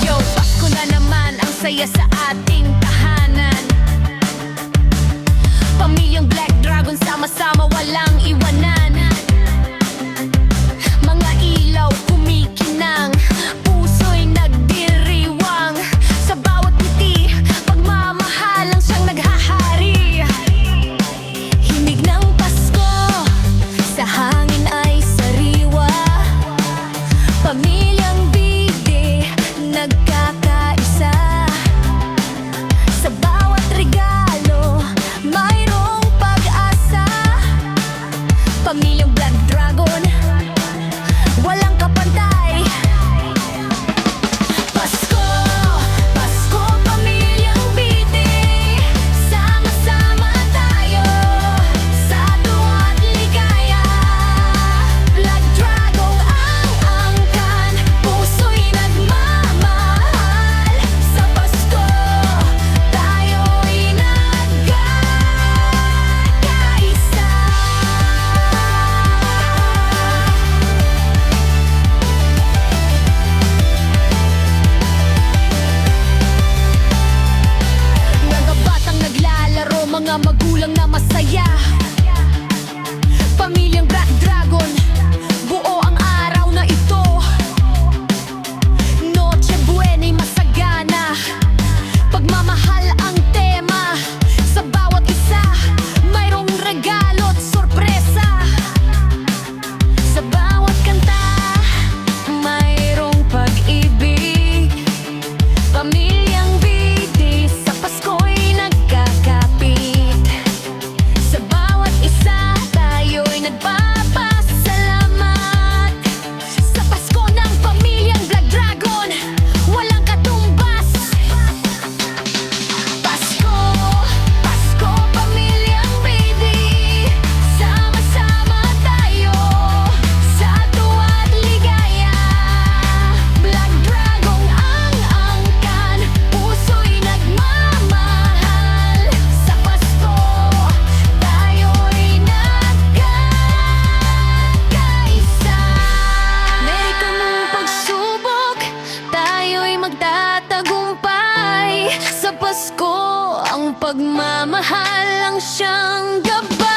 Yo, Pasko na naman, ang saya sa ating tahanan. Pamilyang Black Dragon, sama-sama walang iwanan. Mga ilaw kumikinang, puso'y nagdiriwang. Sa bawat ngiti, pagmamahal ang siyang naghahari. Himig ng Pasko, sa hangin ay sariwa. Pamilyang Bide, nagkakaisa. Sa bawat regalo, mayroong pag-asa. Pamilyang Black Dragon, walang kapantay. Pasko, Pasko, pamilyang Bide, sama-sama tayo sa tuwa at ligaya. Black Dragon ang angkan, puso'y nagmamahal. Sa Pasko, tayo'y nagkakaisa. Mga batang naglalaro, mga magulang na masaya. Pamilyang Black Dragon, buo ang araw na ito. Noche Buena'y masagana, pagmamahal ang tema. Sa bawat isa, mayroong regalo at sorpresa. Sa bawat kanta, mayroong pag-ibig. Pamilyang Bide, sa Pasko'y nagkakapit. Sa bawat isa, tayo'y nagpapasalamat. Sa Pasko ng pamilyang Black Dragon, walang katumbas. Pasko, Pasko, pamilyang Bide, sama-sama tayo sa tuwa at ligaya. Black Dragon ang angkan, puso'y nagmamahal. Sa Pasko, tayo'y nagkakaisa. Meron mong pagsubok, tayo'y magtatagumpay. Sa Pasko, ang pagmamahal ang siyang gabay.